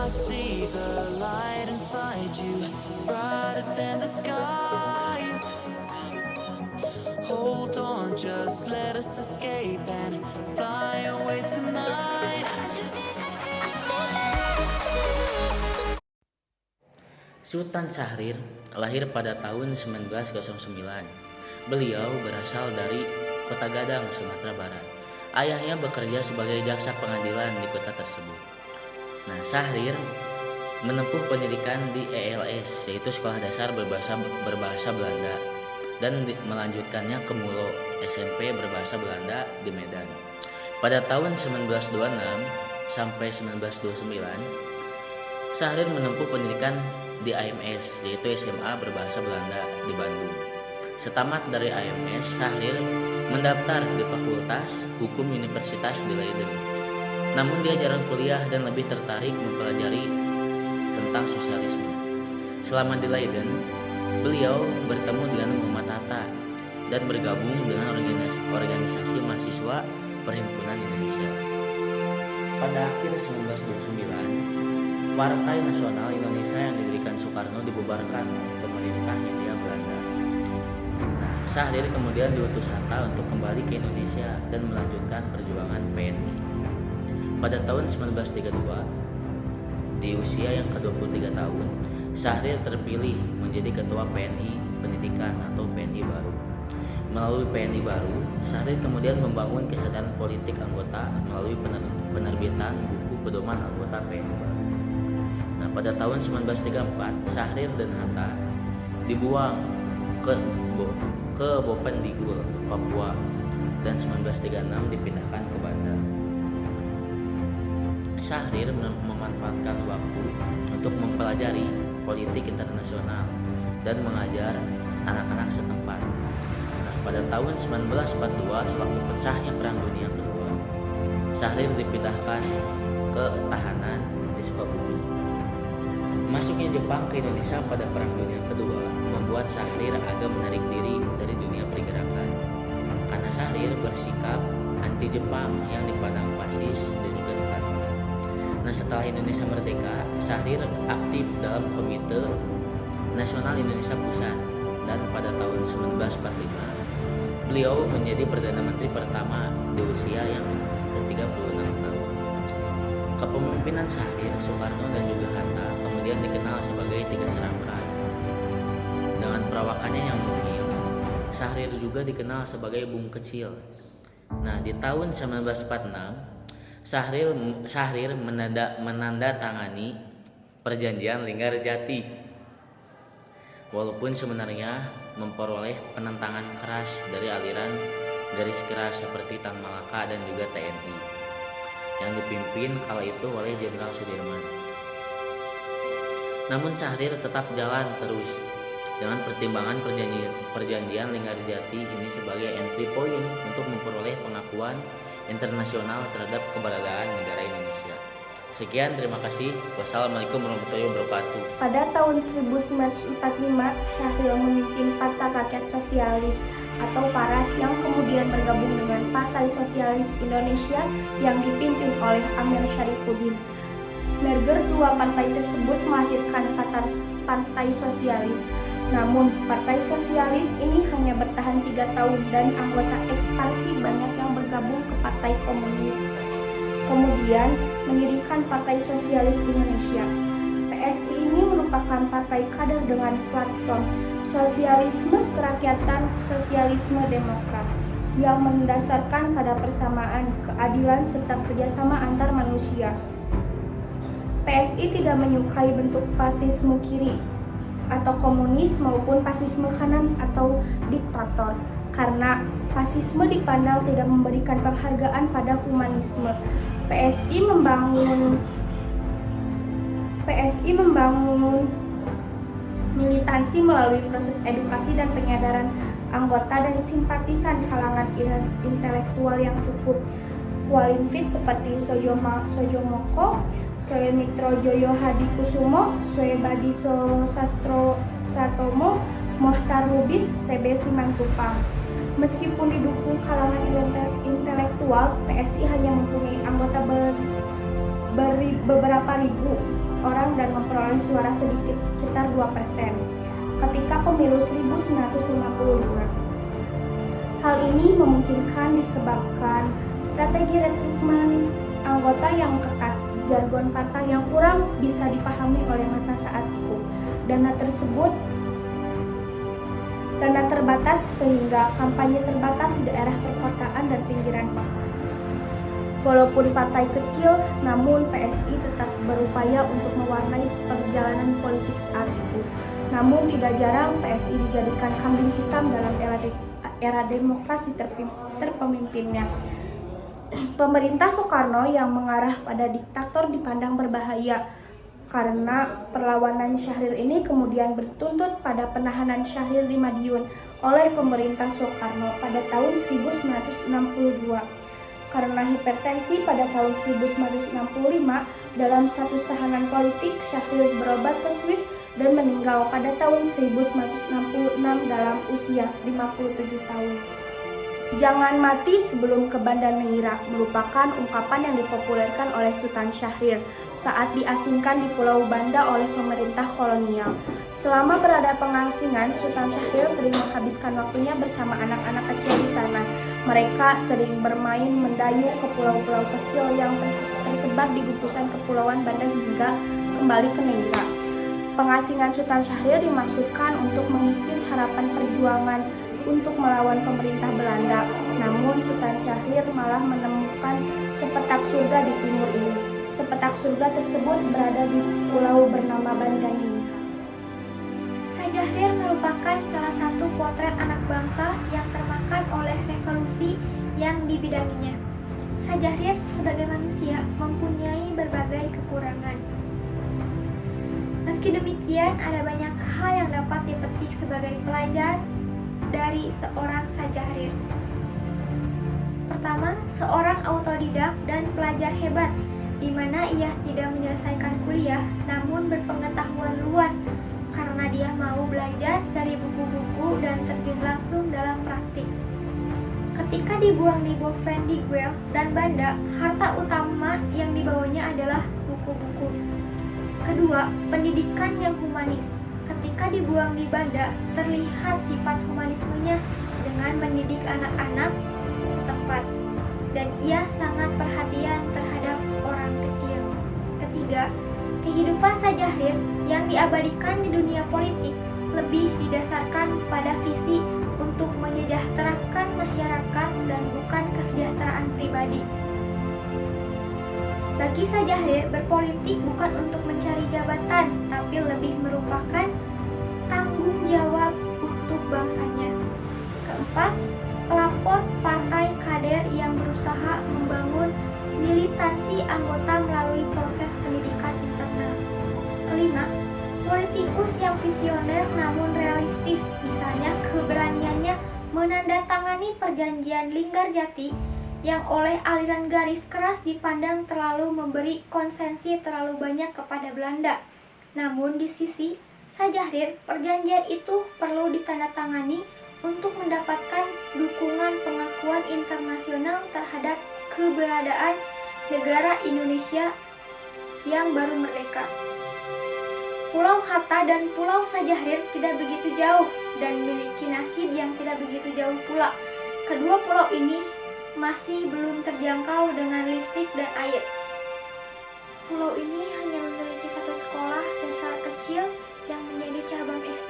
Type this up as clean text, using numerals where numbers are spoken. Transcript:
I see the light inside you, brighter than the skies. Hold on, just let us escape and fly away tonight. Sultan Syahrir lahir pada tahun 1909. Beliau berasal dari Kota Gadang, Sumatera Barat. Ayahnya bekerja sebagai jaksa pengadilan di kota tersebut. Nah, Syahrir menempuh pendidikan di ELS, yaitu Sekolah Dasar Berbahasa Belanda, dan melanjutkannya ke Mulo, SMP Berbahasa Belanda di Medan. Pada tahun 1926 sampai 1929, Syahrir menempuh pendidikan di AMS, yaitu SMA Berbahasa Belanda di Bandung. Setamat dari AMS, Syahrir mendaftar di Fakultas Hukum Universitas di Leiden. Namun dia jarang kuliah dan lebih tertarik mempelajari tentang sosialisme. Selama di Leiden, beliau bertemu dengan Muhammad Hatta dan bergabung dengan organisasi mahasiswa Perhimpunan Indonesia. Pada akhir 1929, Partai Nasional Indonesia yang didirikan Soekarno dibubarkan oleh pemerintah Hindia Belanda. Nah, Syahrir kemudian diutus Hatta untuk kembali ke Indonesia dan melanjutkan perjuangan PNI. Pada tahun 1932, di usia yang ke-23 tahun, Syahrir terpilih menjadi Ketua PNI Pendidikan atau PNI Baru. Melalui PNI Baru, Syahrir kemudian membangun kesadaran politik anggota melalui penerbitan buku pedoman anggota PNI Baru. Nah, pada tahun 1934, Syahrir dan Hatta dibuang ke Bopendigul, Papua, dan 1936 dipindahkan ke Banda. Syahrir memanfaatkan waktu untuk mempelajari politik internasional dan mengajar anak-anak setempat. Nah, pada tahun 1942, sewaktu pecahnya Perang Dunia Kedua, Syahrir dipindahkan ke tahanan di Sukabumi. Masuknya Jepang ke Indonesia pada Perang Dunia Kedua membuat Syahrir agak menarik diri dari dunia pergerakan, karena Syahrir bersikap anti Jepang yang dipandang fasis dan juga totalitar. Nah, setelah Indonesia merdeka, Syahrir aktif dalam Komite Nasional Indonesia Pusat, dan pada tahun 1945 beliau menjadi Perdana Menteri pertama di usia yang ke-36 tahun. Kepemimpinan Syahrir, Soekarno, dan juga Hatta kemudian dikenal sebagai Tiga Serangkai. Dengan perawakannya yang mungil, Syahrir juga dikenal sebagai Bung Kecil. Nah, di tahun 1946, Syahrir menandatangani Perjanjian Linggarjati, walaupun sebenarnya memperoleh penentangan keras dari aliran garis keras seperti Tan Malaka dan juga TNI yang dipimpin kala itu oleh Jenderal Sudirman. Namun Syahrir tetap jalan terus dengan pertimbangan perjanjian Linggarjati ini sebagai entry point untuk memperoleh pengakuan internasional terhadap keberadaan negara Indonesia. Sekian, terima kasih. Wassalamualaikum warahmatullahi wabarakatuh. Pada tahun 1945, Syahrir memimpin Partai Rakyat Sosialis atau PARAS yang kemudian bergabung dengan Partai Sosialis Indonesia yang dipimpin oleh Amir Syarifuddin. Merger dua partai tersebut melahirkan Partai Sosialis. Namun, Partai Sosialis ini hanya bertahan 3 tahun dan anggota ekspansi banyak yang bergabung ke Partai Komunis. Kemudian, mendirikan Partai Sosialis Indonesia. PSI ini merupakan partai kader dengan platform sosialisme kerakyatan, sosialisme demokrat yang mendasarkan pada persamaan, keadilan, serta kerjasama antar manusia. PSI tidak menyukai bentuk fasisme kiri atau komunis maupun fasisme kanan atau diktator, karena fasisme dipandang tidak memberikan penghargaan pada humanisme. PSI membangun militansi melalui proses edukasi dan penyadaran anggota dan simpatisan kalangan intelektual yang cukup kualifikasi seperti Sojomoko, Soemitro Joyo Hadikusumo, Soebadiso Sastro Satomo, Mohtar Lubis, TB Simatupang. Meskipun didukung kalangan intelektual, PSI hanya mempunyai anggota beberapa ribu. orang dan memperoleh suara sedikit sekitar 2% ketika pemilu 1955. Hal ini memungkinkan disebabkan strategi rekrutmen anggota yang ketat, jargon partai yang kurang bisa dipahami oleh masa saat itu, dana terbatas sehingga kampanye terbatas di daerah perkotaan dan pinggiran kota. Walaupun partai kecil, namun PSI tetap berupaya untuk mewarnai perjalanan politik saat itu. Namun tidak jarang PSI dijadikan kambing hitam dalam era demokrasi terpemimpinnya. Pemerintah Soekarno yang mengarah pada diktator dipandang berbahaya karena perlawanan Syahrir ini kemudian bertuntut pada penahanan Syahrir di Madiun oleh pemerintah Soekarno pada tahun 1962. Karena hipertensi pada tahun 1965, dalam status tahanan politik, Syahrir berobat ke Swiss dan meninggal pada tahun 1966 dalam usia 57 tahun. Jangan mati sebelum ke Banda Neira merupakan ungkapan yang dipopulerkan oleh Sultan Syahrir saat diasingkan di Pulau Banda oleh pemerintah kolonial. Selama berada pengasingan, Sultan Syahrir sering menghabiskan waktunya bersama anak-anak kecil di sana. Mereka sering bermain mendayung ke pulau-pulau kecil yang tersebar di gugusan kepulauan Banda hingga kembali ke Neira. Pengasingan Sultan Syahrir dimaksudkan untuk mengikis harapan perjuangan untuk melawan pemerintah Belanda. Namun Sultan Syahrir malah menemukan sepetak surga di timur ini. Sepetak surga tersebut berada di pulau bernama Banda Neira. Syahrir merupakan salah satu potret anak bangsa yang termakan oleh revolusi yang dibidanginya. Syahrir sebagai manusia mempunyai berbagai kekurangan. Meski demikian, ada banyak hal yang dapat dipetik sebagai pelajar dari seorang Syahrir. Pertama, seorang autodidak dan pelajar hebat, di mana ia tidak menyelesaikan kuliah, namun berpengetahuan luas karena dia mau belajar dari buku-buku dan terjun langsung dalam praktik. Ketika dibuang di Bovendigwel dan Banda, harta utama yang dibawanya adalah buku-buku. Kedua, pendidikan yang humanis. Ketika dibuang di Banda, terlihat sifat humanismenya dengan mendidik anak-anak setempat, dan ia sangat perhatian terhadap orang kecil. Ketiga, kehidupan Syahrir yang diabadikan di dunia politik lebih didasarkan pada visi untuk menyejahterakan masyarakat dan bukan kesejahteraan pribadi. Bagi Syahrir, berpolitik bukan untuk mencari jabatan, tapi lebih merupakan tanggung jawab untuk bangsanya. Keempat, pelapor partai kader yang berusaha membangun militansi anggota melalui proses pendidikan internal. Kelima, politikus yang visioner namun realistis, misalnya keberaniannya menandatangani perjanjian Linggarjati yang oleh aliran garis keras dipandang terlalu memberi konsensi terlalu banyak kepada Belanda. Namun di sisi Syahrir, perjanjian itu perlu ditandatangani untuk mendapatkan dukungan pengakuan internasional terhadap keberadaan negara Indonesia yang baru merdeka. Pulau Hatta dan Pulau Syahrir tidak begitu jauh dan memiliki nasib yang tidak begitu jauh pula. Kedua pulau ini masih belum terjangkau dengan listrik dan air. Pulau ini hanya memiliki satu sekolah dasar kecil yang menjadi cabang SD